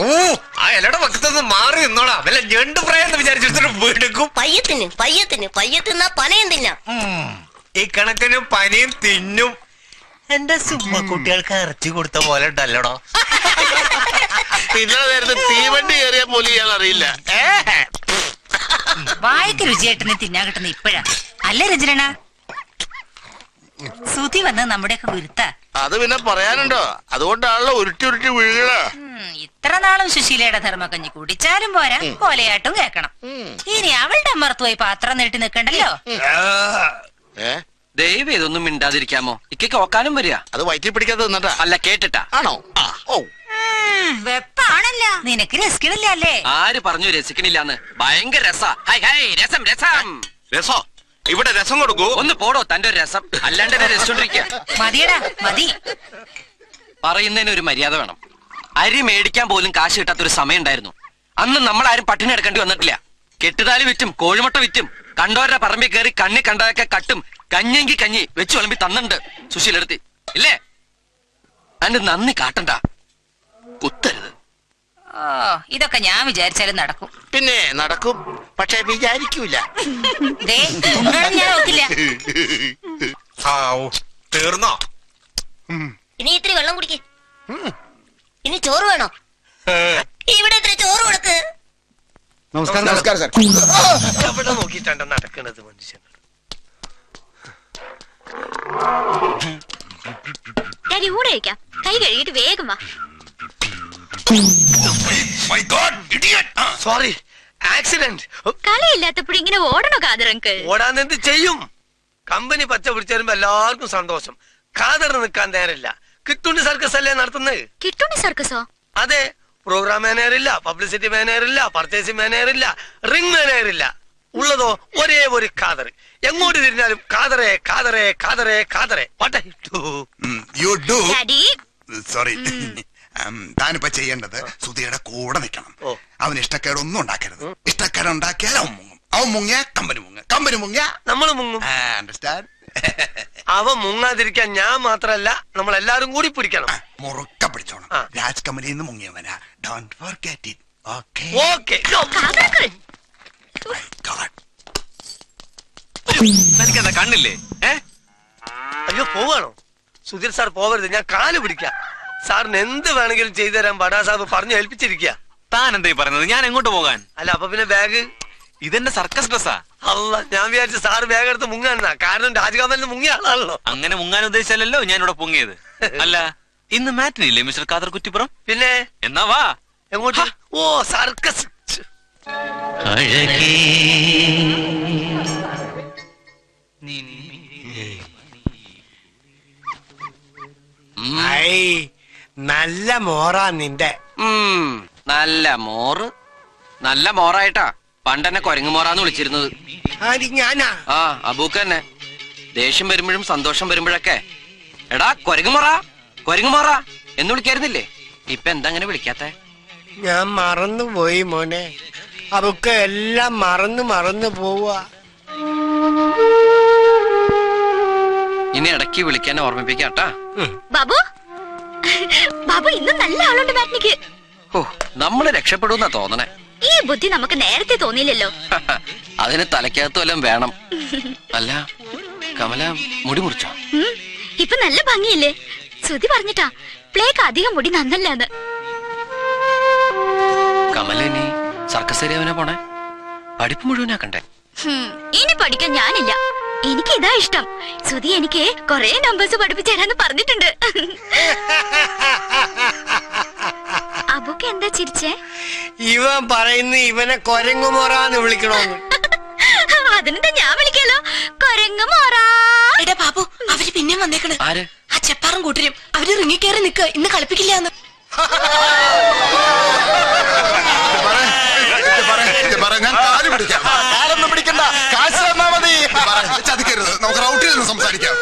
ഓ ആ ഇലയുടെ പക്കത്തൊന്ന് മാറി നിന്നോടാ. വല്ല ഞണ്ട് പ്രായം വിചാരിച്ചിട്ട് വീടുക്കും. പയ്യത്തിന്നാ പനയും തിന്നാ. ഈ കണക്കിന് പനിയും തിന്നും. എന്റെ സുമ്മ കുട്ടികൾക്ക് ഇറച്ചി കൊടുത്ത പോലെ ഉണ്ടല്ലോടോ. ഇന്നലെ നേരത്തെ തീവണ്ടി കയറിയ പോലും ഇയാൾ അറിയില്ല. വായിക്ക് രുചിയായിട്ടിനെ തിന്നാൻ കിട്ടുന്ന ഇപ്പഴാ അല്ലേ രചന? സുധി വന്ന് നമ്മുടെയൊക്കെ ഗുരുത്ത. അത് പിന്നെ പറയാനുണ്ടോ? അതുകൊണ്ടാണല്ലോ ഉരുട്ടി ഉരുട്ടി വീഴുക. ഇത്ര നാളും സുശീലയുടെ ധർമ്മക്കഞ്ഞി കുടിച്ചാലും പോരാ, കൊലയാട്ടും കേക്കണം. ഇനി അവളുടെ അമ്മർത്ത് പോയി പാത്രം നീട്ടി നിൽക്കണ്ടല്ലോ. ദൈവം ഇതൊന്നും മിണ്ടാതിരിക്കാമോ? ഇക്കൊക്കെ ഓക്കാനും വരിക. അത് വയറ്റി പിടിക്കാതെ നിന്നിട്ടാ. അല്ല കേട്ടിട്ടാ. ആണോ? ഓ വെപ്പാണല്ലോ. നിനക്ക് രസിക്കണില്ല അല്ലേ? ആര് പറഞ്ഞു രസിക്കണില്ലാന്ന്? ഭയങ്കര രസാ. ഹൈ ഹൈ രസം രസം. രസോ? ഇവിടെ രസം കൊടുക്കൂ. ഒന്ന് പോടോ തന്റെ ഒരു രസം. അല്ലാണ്ട് രസിച്ചോണ്ടിരിക്കുക. മതിയടാ മതി. പറയുന്നതിന് ഒരു മര്യാദ വേണം. അരി മേടിക്കാൻ പോലും കാശ് കിട്ടാത്തൊരു സമയം ഉണ്ടായിരുന്നു. അന്ന് നമ്മളാരും പട്ടിണി എടുക്കേണ്ടി വന്നിട്ടില്ല. കെട്ടുതാലി വിറ്റും കോഴിമുട്ട വിറ്റും കണ്ടോരുടെ പറമ്പിൽ കയറി കണ്ണി കണ്ടതൊക്കെ കട്ടും കഞ്ഞെങ്കി കഞ്ഞി വെച്ച് വിളമ്പി തന്നിട്ടുണ്ട് സുശീലെടുത്തി ഇല്ലേ? അതിന്റെ നന്ദി കാട്ടണ്ട, കുത്തരുത്. ഓ ഇതൊക്കെ ഞാൻ വിചാരിച്ചാലും നടക്കും. പിന്നെ നടക്കും, പക്ഷെ വിചാരിക്കൂല. ഞാൻ നോക്കില്ല. തീർന്നോ? ഇനി ഇത്തിരി വെള്ളം കുടിക്ക്. ഇനി ചോറ് വേണോ? ഇവിടെ ഇത്തിരി ചോറ് കൊടുക്ക്. നമസ്കാരം സാർ. എവിടെ നോക്കിട്ടാണ് നടക്കണത് മനുഷ്യൻ? ഊടെ കഴിക്കാം. കൈ കഴുകിട്ട് വേഗം വാ. Sorry, accident. കളിയില്ലാത്തപ്പോഴും ഇങ്ങനെ ഓടണോ കാതറങ്ക്? ഓടാൻ എന്ത് ചെയ്യും? കമ്പനി പച്ച പിടിച്ചു വരുമ്പോ എല്ലാവർക്കും സന്തോഷം. കാതറിന് നിൽക്കാൻ നേരമില്ല. കിട്ടുണ്ടി സർക്കസ് അല്ലേ നടത്തുന്നത്? കിട്ടുണ്ടി സർക്കസോ? അതെ. പ്രോഗ്രാം മാനേജർ ഇല്ല, പബ്ലിസിറ്റി മാനേജർ ഇല്ല, പർച്ചേസിംഗ് മാനേജർ ഇല്ല, റിംഗ് മാനേജർ ഇല്ല. ഉള്ളതോ ഒരേ ഒരു കാതർ. എങ്ങോട്ട് തിരിഞ്ഞാലും കാതറേ കാതറേ കാതറേ കാതറേ. സോറി, താനിപ്പോ ചെയ്യേണ്ടത് സുധിയുടെ കൂടെ നിൽക്കണം. അവന് ഇഷ്ടക്കേടൊന്നും ഉണ്ടാക്കരുത്. ഇഷ്ടക്കേട് ഉണ്ടാക്കിയാൽ അവൻ മുങ്ങും. അവൻ മുങ്ങിയ കമ്പനി മുങ്ങും. കമ്പനി മുങ്ങിയ നമ്മൾ മുങ്ങും. അണ്ടർസ്റ്റാൻഡ്? അവൻ മുങ്ങാതിരിക്കാൻ ഞാൻ മാത്രല്ല നമ്മളെല്ലാരും കൂടി പിടിക്കണം. മുറുക്ക പിടിച്ചോണം. രാജ് കമ്പനിയിൽ നിന്ന് മുങ്ങിയവനാ. Don't forget it. ഓക്കേ? എനിക്കെന്താ കണ്ണില്ലേ? അയ്യോ പോവാണോ? സുധീർ സാർ പോവരുത്, ഞാൻ കാല് പിടിക്കാം. സാറിന് എന്ത് വേണമെങ്കിലും ചെയ്തു തരാൻ ബഡാ സാബ് പറഞ്ഞു ഏൽപ്പിച്ചിരിക്കുക. താൻ എന്തായി പറയുന്നത്? ഞാൻ എങ്ങോട്ട് പോകാൻ? അല്ല അപ്പൊ പിന്നെ ബാഗ്? ഇതെന്റെ സർക്കസ് ഡ്രസ്സാ. അല്ല, ഞാൻ വിചാരിച്ചു സാറ് ബാഗ് എടുത്ത് മുങ്ങാനാ. കാരണം രാജ്കമലിന് മുങ്ങിയ ആളാണല്ലോ. അങ്ങനെ മുങ്ങാൻ ഉദ്ദേശിച്ചല്ലോ ഞാൻ ഇവിടെ പൊങ്ങിയത്. അല്ല ഇന്ന് മാറ്റിനില്ലേ മിസ്റ്റർ കാദർ കുറ്റിപ്പുറം? പിന്നെ എന്നാ വാ. എങ്ങോട്ട്? ഓ സർക്കസ്. നല്ല മോറാ നിന്റെ. നല്ല മോറ്. നല്ല മോറായിട്ടാ പണ്ടെന്നെ കൊരങ്ങു മോറാന്ന് വിളിച്ചിരുന്നത്. ഞാനാ? ആ അബൂക്ക് തന്നെ. ദേഷ്യം വരുമ്പോഴും സന്തോഷം വരുമ്പോഴൊക്കെ എടാ കൊരങ്ങുമോറ കൊരങ്ങുമോറ എന്ന് വിളിക്കായിരുന്നില്ലേ? ഇപ്പൊ എന്താ അങ്ങനെ വിളിക്കാത്തെ? ഞാൻ മറന്നുപോയി മോനെ. അതൊക്കെ എല്ലാം മറന്നു പോവാ. ഇനി ഇടയ്ക്ക് വിളിക്കാൻ ഓർമ്മിപ്പിക്കാട്ടാ. ബാബു ബാബു ഇന്ന് നല്ല ആളുണ്ട് മാറ്റിനിക്ക്. ഓ നമ്മള് രക്ഷപ്പെടുന്നാ തോന്നണേ. ഈ ബുദ്ധി നമുക്ക് നേരത്തെ തോന്നിയില്ലല്ലോ. അതിന് തലക്കകത്ത് വല്ലതും വേണം. അല്ല കമല മുടി മുറിച്ചോ? ഇപ്പൊ നല്ല ഭംഗിയില്ലേ? ശ്രുതി പറഞ്ഞിട്ടാ പ്ലേക്ക് അധികം മുടി നന്നല്ലാന്ന്. കമല ഇനി സർക്കസ് ഏരിയവനെ പോണേ? പഠിപ്പ് മുഴുവനാക്കണ്ടേ? ഇനി പഠിക്കാൻ ഞാനില്ല. എനിക്ക് ഇതാ ഇഷ്ടം. ശ്രുതി എനിക്ക് കൊറേ നമ്പേഴ്സ് പഠിപ്പിച്ചു തരാന്ന് പറഞ്ഞിട്ടുണ്ട്. അബുക്ക് എന്താ ചിരിച്ചേ? ഇവൻ പറയുന്ന ഇവനെ കൊരങ്ങുമോറാന്ന് വിളിക്കണോന്ന്. അതിനെന്താ ഞാൻ വിളിക്കാലോ, കൊരങ്ങുമോറാ. എടാ ബാബു, അവര് പിന്നെ വന്നേക്കണ്. ആര്? ആ ചെപ്പാറും കൂട്ടരും. അവര് റിങ്ങിക്കേറി നിക്ക. ഇന്ന് കളിപ്പിക്കില്ലാന്ന്. ഞാൻ കാല് പിടിക്കാം. കാലൊന്നും പിടിക്കണ്ട, കാശ് തന്നാ മതി. ചതിക്കരുത്. നമുക്ക് റൗട്ടിൽ നിന്ന് സംസാരിക്കാം.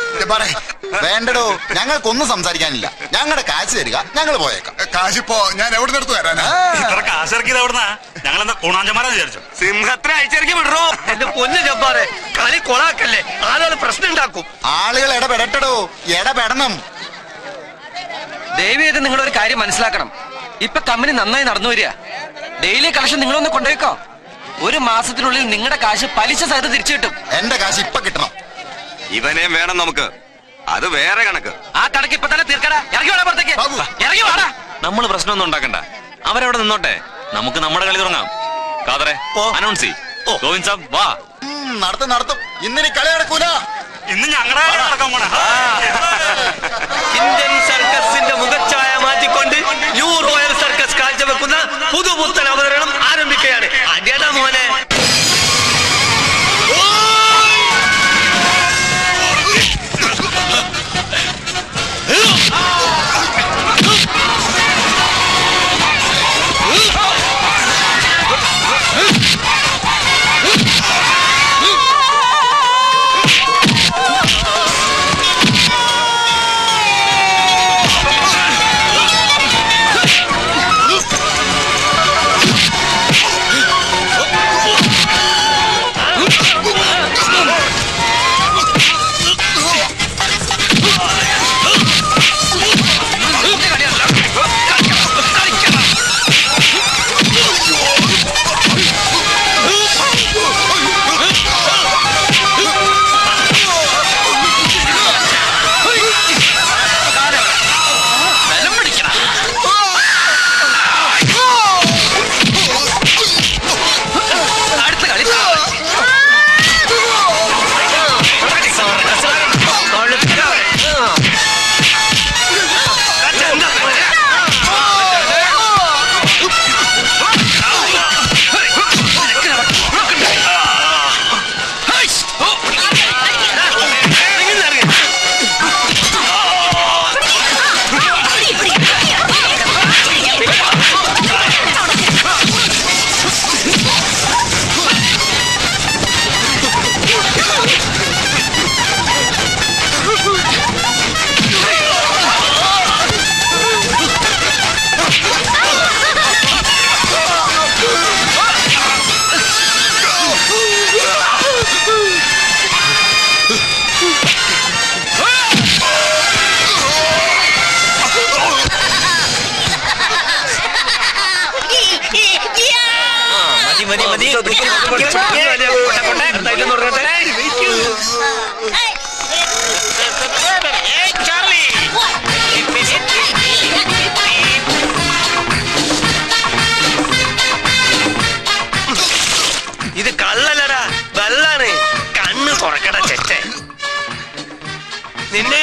വേണ്ടടോ, ഞങ്ങൾക്കൊന്നും സംസാരിക്കാനില്ല. ഞങ്ങളുടെ കാശ് തരിക, ഞങ്ങൾ പോയേക്കാം. കാശിപ്പോ ഞാൻ എവിടെ നിന്ന് എടുത്തു തരാനാ? ഇത്ര കാശിറക്കിയത് എവിടുന്നാ? ഞങ്ങളെന്താ കൂണാഞ്ചമാരാന്ന് വിചാരിച്ചു. സിംഹത്തിനെ അയച്ചിറക്കി വിടറോ. എന്റെ പൊന്നു ജബ്ബാറെ, കളി കൊളാക്കല്ലേ, ആളുകൾ പ്രശ്നം ഉണ്ടാക്കും. ആളുകൾ ഇടപെടട്ടോ, ഇടപെടണം. ദയവേത് നിങ്ങളൊരു കാര്യം മനസ്സിലാക്കണം. ഇപ്പൊ കമ്പനി നന്നായി നടന്നു വരിക. ഡെയിലി കളക്ഷൻ നിങ്ങളൊന്ന് കൊണ്ടുപോയിക്കോ. ഒരു മാസത്തിനുള്ളിൽ നിങ്ങളുടെ കാശ് പലിശ സഹിതം തിരിച്ചു കിട്ടും. എന്റെ കാശ് ഇപ്പൊ കിട്ടണം. ഇവനെയും വേണം നമുക്ക്. അത് വേറെ കണക്ക്. ആ കണക്ക് ഇപ്പൊ തന്നെ തീർക്കടാ. ഇറങ്ങി വേണം പുറത്തേക്ക്. ഇറങ്ങി വാടാ. നമ്മൾ പ്രശ്നമൊന്നും ഉണ്ടാക്കണ്ട. അവരവിടെ നിന്നോട്ടെ, നമുക്ക് നമ്മുടെ കളി തുടങ്ങാം. കാതറെ അനൗൺസ് ചെയ്. ഗോവിന്ദ് സാബ് വാ. നടത്തും. ഇന്നിനി കളി നടക്കൂല. ഇന്ന് ഞങ്ങളുടെ നടക്കാൻ പോണ. ഇന്ത്യൻ സർക്കസിന്റെ മുഖച്ഛായ മാറ്റിക്കൊണ്ട് ന്യൂ റോയൽ സർക്കസ് കാഴ്ചവെക്കുന്ന പുതുപുത്തൻ അവതരണം ആരംഭിക്കുകയാണ്. അടിയടാ മോനെ. ഇത് കള്ളല്ലടാ, വെള്ളാണ്. കണ്ണ് തുറക്കട ചെറ്റെ. നിന്നെ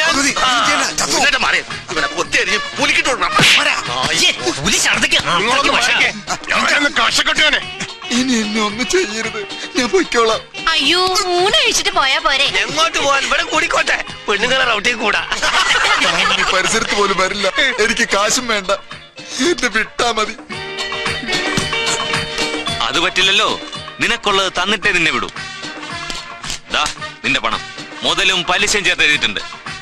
ഇനി എന്നെ ഒന്നും ചെയ്യരുത്, ഞാൻ പൊയ്ക്കോളാം. അയ്യോ, ഊണ് കഴിച്ചിട്ട് പോയാ പോരെ? എങ്ങോട്ട് പോവാൻ? ഇവിടെ കൂടിക്കോട്ടെ. പെണ്ണുങ്ങളെ റൗട്ടിൽ കൂടാ. ഈ പരിസരത്ത് പോലും വരില്ല. എനിക്ക് കാശും വേണ്ട, എന്നെ വിട്ടാ മതി. അത് പറ്റില്ലല്ലോ. നിനക്കുള്ളത് തന്നിട്ടേ നിന്നെ വിടൂ. ദാ നിന്റെ പണം, മുതലും പലിശയും ചേർത്ത് എഴുതിയിട്ടുണ്ട്.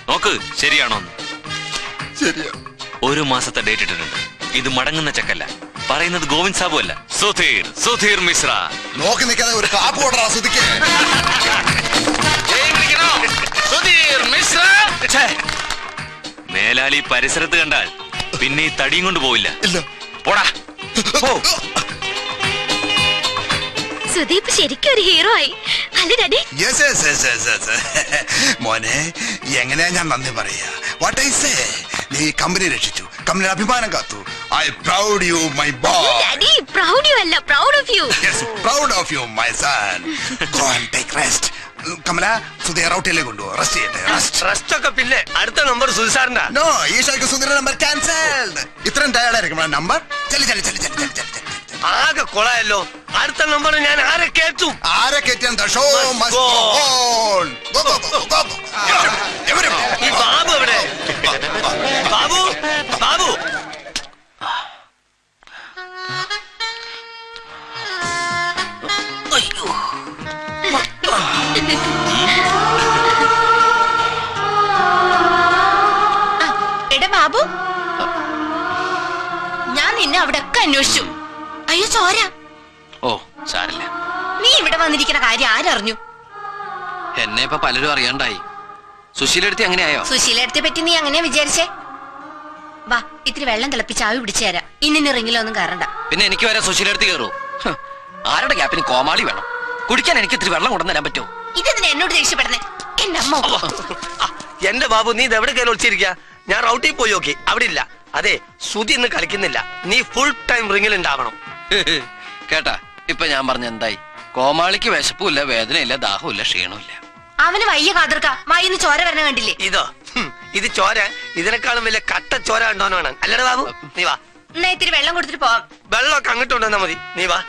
നോക്ക് ശരിയാണോ എന്ന്. ശരിയാ. ഒരു മാസത്തെ ഡേറ്റ് ഇട്ടിട്ടുണ്ട്. ഇത് മടങ്ങുന്ന ചെക്കല്ല, പറയുന്നത് ഗോവിന്ദ് സാബു അല്ല, സുധീർ മിശ്ര. നോക്കി നിൽക്കാതെ ഒരു കാപ്പ് കൊണ്ടാ സുധിക്ക്. മേലാലി പരിസരത്ത് കണ്ടാൽ പിന്നെ ഈ തടിയും കൊണ്ട് പോവില്ല. പോടാ. സുദീപ് ശരിക്കും ഒരു ഹീറോ ആയി അല്ലേ ഡാഡി? മോനെ, എങ്ങനെയാ ഞാൻ നന്ദി പറയാ? വാട്ട് ഐ സേ, നീ കമ്പനി രക്ഷിച്ചു, കമ്പനിയുടെ അഭിമാനം കാത്തു. I proud you my boy. Daddy, proud you അല്ല, proud of you. Yes, proud of you my son. Go and take rest. Kamala, Sudheer റൗട്ടിലേക്ക് കൊണ്ടുപോ, റെസ്റ്റ് ചെയ്യട്ടെ. റെസ്റ്റ് ഒക്കെ പിന്നെ അടുത്ത നമ്പർ സുധിസാറിന്റെ. നോ, ഈ ഷോയ്ക്ക് സുധീർ നമ്പർ ക്യാൻസൽഡ്. ഇത്രയും ടയർഡായിരിക്കും നമ്പർ. ചലി ചലി ചലി ചലി ചലി ചലി. ആകെ കൊളായല്ലോ. അടുത്ത നമ്പർ ഞാൻ ആരെ കേറ്റും? ആരെ കേറ്റാൻ? The show must go on. Go go go go. ഈ ബാബു എവിടെ? ബാബു, ബാബു. ബാബു, ഞാൻ നിന്നെ അവിടെ ഒക്കെ അന്വേഷിച്ചു. അയ്യോ ചോര, ഓ സാരില്ല. നീ ഇവിടെ വന്നിരിക്കുന്ന കാര്യം ആരറിഞ്ഞു? എന്നെ ഇപ്പൊ പലരും അറിയാണ്ടായി. സുശീലെടുത്തി അങ്ങനെയായോ? സുശീലത്തെ പറ്റി നീ അങ്ങനെ വിചാരിച്ചേ? വാ, ഇത്തിരി വെള്ളം തിളപ്പിച്ച് ആവി പിടിച്ചു തരാം. ഇന്നിന് റിങ്ങിലൊന്നും കയറണ്ട. പിന്നെ എനിക്ക് വരെ സുശീലെടുത്ത് കയറൂ? ആരുടെ ഗ്യാപ്പിന് കോമാളി വേണം? കുടിക്കാൻ എനിക്ക് ഇത്തിരി വെള്ളം കൊണ്ടുവരാൻ പറ്റുമോ? ഇതെന്തിനാ എന്നോട് ദേഷ്യപ്പെടുന്നേ? എന്റെ അമ്മ. എന്റെ ബാബു, നീ ഇത് എവിടെ കയറി ഒളിച്ചിരിക്ക? ഞാൻ റൗട്ടിൽ പോയി നോക്കി, അവിടെ ഇല്ല. അതെ, സുധി ഇന്ന് കളിക്കുന്നില്ല. നീ ഫുൾ ടൈം റിങ്ങിൽ ഉണ്ടാവണം. കേട്ടാ, ഇപ്പൊ ഞാൻ പറഞ്ഞ എന്തായി? കോമാളിക്ക് വിശപ്പുമില്ല, വേദനയില്ല, ദാഹമില്ല, ക്ഷീണമില്ല. അവന് വയ്യ കാതർക്ക, വായിന്ന് ചോര വരണ കണ്ടില്ലേ? ഇതോ ഇത് ചോര, ഇതിനേക്കാളും വലിയ കട്ട ചോര ഉണ്ടോന്നാണ്. അല്ലടാ ബാബു, നീ വാ. എന്നാ ഇത്തിരി വെള്ളം കൊടുത്തിട്ട് പോവാം. വെള്ളമൊക്കെ അങ്ങോട്ട് കൊണ്ടുവന്നാ മതി. നീ വാ.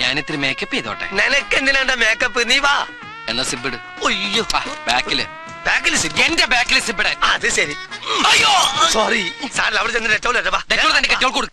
ഞാൻ ഇത്തിരി മേക്കപ്പ് ചെയ്തോട്ടെ? നിനക്ക് എന്തിനാ മേക്കപ്പ്? നീ വാ. എന്നാ സിബിട്. ഒയ്യോ, ബാക്കില് ബാക്കിൽ എന്റെ ബാക്കിൽ സിബിടാൻ. അത് ശരി. അയ്യോ സോറി സാറിൽ അവിടെ ചെന്ന് ഡെറ്റോൾ വാ. ഡെറ്റോൾ തന്നെ കെറ്റോൾ കൊടുക്ക്.